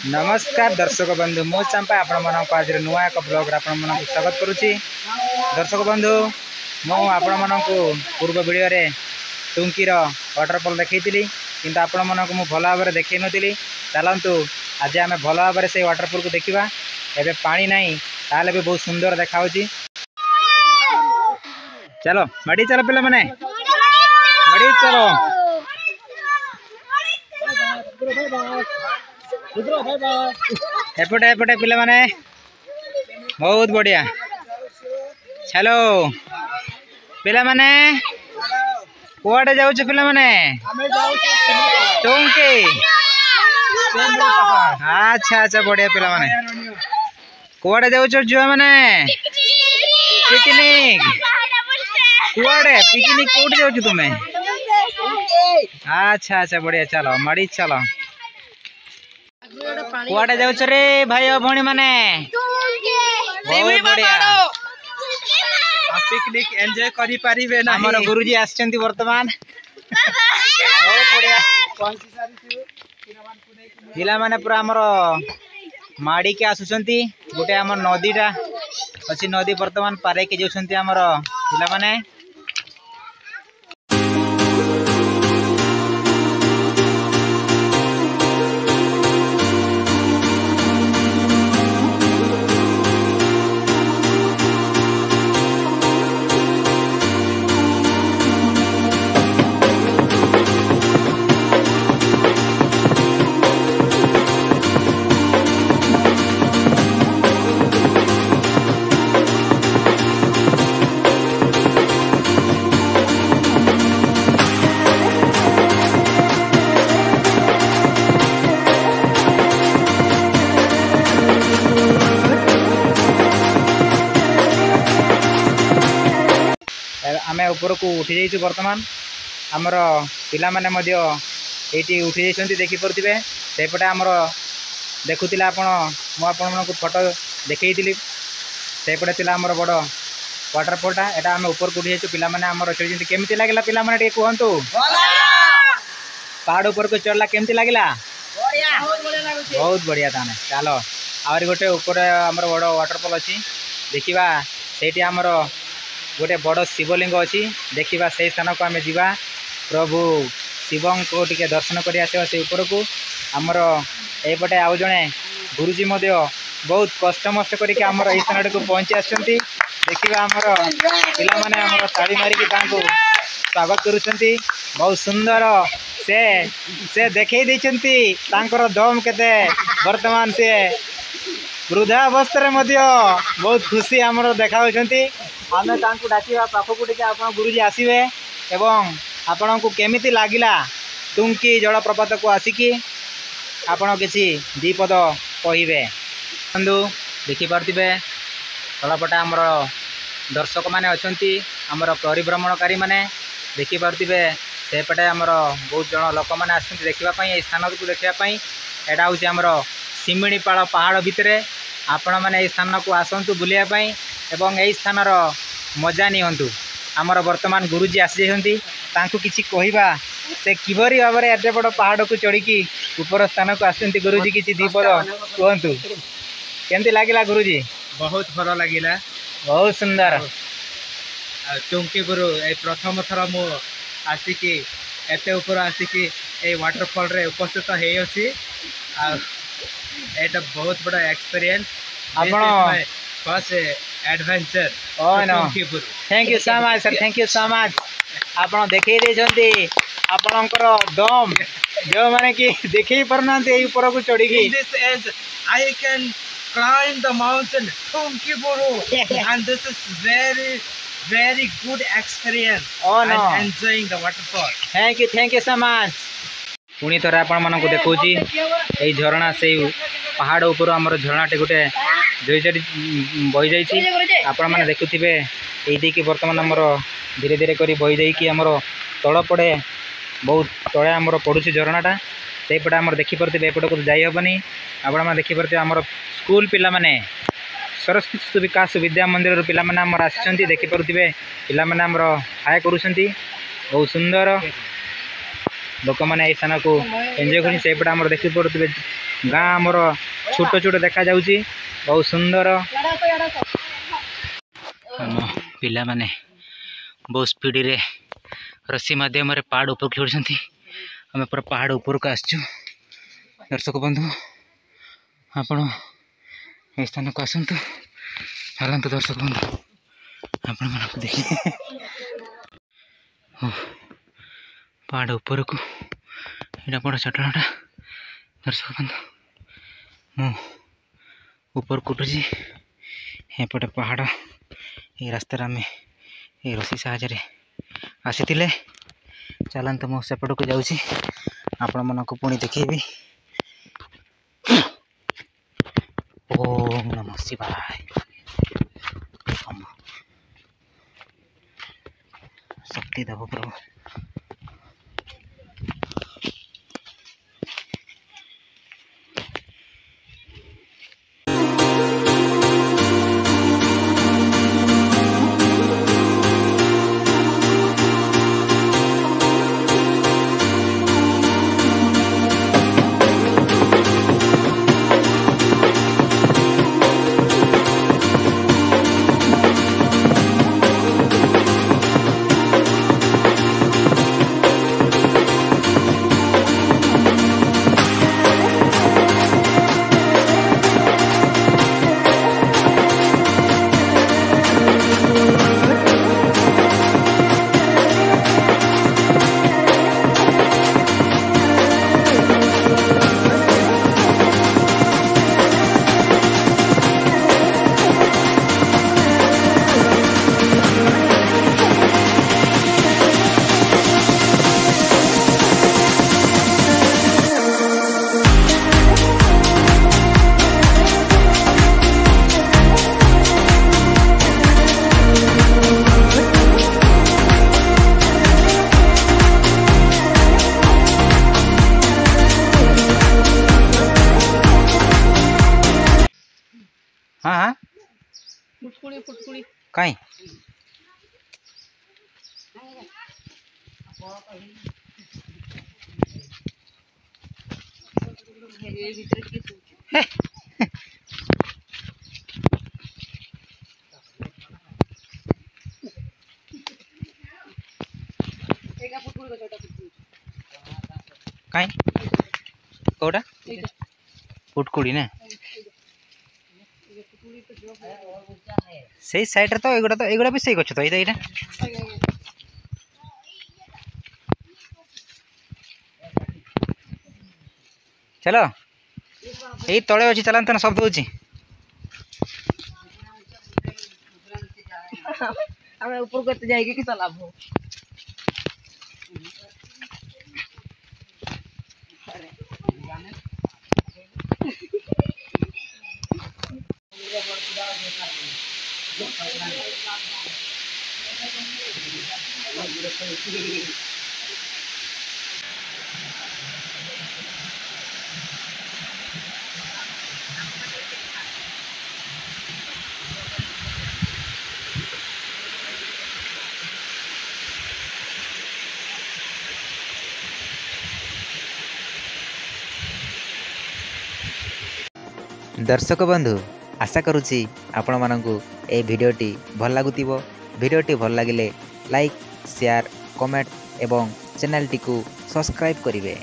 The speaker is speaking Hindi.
नमस्कार दर्शक बंधु मो चंपा आपण मानक आज नुआ एक ब्लॉग आपण मानक स्वागत करुच्ची। दर्शक बंधु मु आपण मानक पूर्व वीडियो रे टुंकीर वाटरफॉल देखी किंतु आपण मानक मु भल भाव देखी नी। चलतु आज आम भल भाव से वाटरफॉल को देखा। एबे पानी नहीं ताले भी बहुत सुंदर देखा। चलो मड़ी चलो पिला माने मड़ी चलो। एपटे एपटे पिला माने बहुत बढ़िया। चलो पिला माने कुआडे जाऊ पिला माने टुंकी। अच्छा अच्छा बढ़िया पिला माने कुआडे जाऊ जुआ माने पिकनिक। कुआडे पिकनिक कोड जाऊ तुम्हें? अच्छा अच्छा बढ़िया। चलो मड़ी चलो कुआडे जाऊ रे भाई भौणी माने? बहुत बढ़िया पिकनिक एंजॉय करि परिबे ना। हमर गुरुजी आछंती वर्तमान। बहुत बढ़िया पिला माने पूरा हमर माड़ी के आसुचंती। गोटे हमर नदीटा अछि नदी वर्तमान पारे के जाउछंती हमर पिला माने। आमे ऊपर को उठी जाइछु वर्तमान। आमर पिला माने मध्य एटी उठी जाइछंती देखि परथिबे। सेपटे आमर देखुतिला आपण मो आपण मन को फोटो देखैतिली। सेपटे तिला आमर बड़ वाटरफॉलटा एटा आमे ऊपर को उठी जाइछु। पिला माने आमर चढ़िजंती। केमिति लागिला पिला माने टे कहंतु? पहाड़ ऊपर को चढ़ला केमिति लागिला? बढ़िया बहुत बढ़िया। ताने चलो आउरी गोटे ऊपर आमर बड़ वाटरफॉल अछि देखिबा। सेठी आमर गोटे बड़ शिवलिंग अच्छी देखा। से स्थान को आम जा प्रभु शिवं को टिके दर्शन कर से ऊपर को। आमर एपटे आउ जड़े गुरुजी बहुत कष्ट मस्ट करके आमर ये स्थान को पहुँची आसछंती। देखिबा आमर पिला माने आमर ताड़ी मारिकी तांको स्वागत करुछंती। बहुत सुंदर से देखई देछंती तांकर दम केते। वर्तमान से वृद्धा अवस्था बहुत खुशी आमर देखा होछंती। आमे तांको डाकिबा पाखकु टिके आपण गुरुजी आसीबे एवं आपण को केमिति लागिला टुंकी जलप्रपात को आसिकी आपण किछि दीपद कहिबे। बंधु देखि पारथिबे तलपटे आमर दर्शक माने अछंती आमर परिभ्रमणकारी माने देखि पारथिबे। सेपटे आमर बहुत जन लोक माने आछंती देखिबा पई। ए स्थान को देखिबा पई एडा होछि आमर सिमिणीपाଳ पहाड़ भितरे। आपण माने ए स्थान को आसंतु बुलिया पई एवं यही स्थान मजा नियंतु। आमर वर्तमान गुरुजी आसी जाती तांको किछि कहिबा से किभरी भाव में एते बड़ पहाड़ को चढ़ी ऊपर स्थान को आसती। गुरुजी किछि दीपद कहतु केमती लागिला गुरुजी? बहुत भल लागिला बहुत सुंदर। टुंकी गुरु ए प्रथम थर मु आसिकी एते ऊपर आसिकी ए वाटरफॉल रे उपस्थित हे अछि। एटा बहुत बड़ा एक्सपीरियंस। आपण first adventure. Oh no thank you so much sir. Thank you so much. आपण देखै देछंती आपणकर दम जो माने कि देखै परनांती ए ऊपर को चढ़ी की। This is I can climb the mountain Tunki Buru and this is very good experience. Oh no, and enjoying the waterfall. Thank you so much. पुणी थर आपण मन को देखौची ए झरना से पहाड़ ऊपर हमर झरनाटे गोटे दुई चारि बही जाइछि। आपण माने देखुथिबे एई देखि वर्तमान हमर धीरे धीरे करी बही जाई कि हमर तळ पड़े बहुत तळे हमर पडुछि झरनाटा। से पटे हमर देखि परथिबे एपट को जाई हबनी। आपण माने देखि परथिबे हमर स्कूल पिला माने सरस्वती शिशु विकास विद्या मंदिर पिला माने हमर आछंती देखि परथिबे। पिला माने हमर हाय करूछंती बहुत सुंदर। लोक मैंने स्थान को एंजॉय कर सेपटे आम देखी पड़े गाँ आमर छोट छोट देखा जाऊँगी बहुत सुंदर आम पिला माने बहुत स्पीड रे रस्सी माध्यम पहाड़ ऊपर चढ़ी आम पूरा पहाड़ ऊपर को आसचु दर्शक बंधु आपण ए स्थान को आसतु चलतु दर्शक बंधु आपण मन देखिए पहाड़ ऊपर को यहाँ बड़ चटाणटा दर्शक बंधु मु ऊपर को उठुची एपटे पहाड़ ये रास्तार आम ये रस्सी साहाय्य आसी चलते मु सेपट को जाऊँगी आपण मन को पुणी देखी ओम नमः शिवाय शक्ति देव प्रभु हाँ फुटकुड़ी कहीं कहीं कौटा फुटकुड़ी ना से साइड रे तो एगुड़ा भी सही गछ तो एटा चलो यही तले अच्छी चलाते ना शब्द होची ऊपर को जाएगी कि लाभ हो दर्शक बंधु आशा करुच्ची आपण मानकु ए भिडियोटी भल लागुतिबो। भिडियोटी भल लागिले लाइक शेयर कमेंट एवं चैनल टी को सब्सक्राइब करिवे।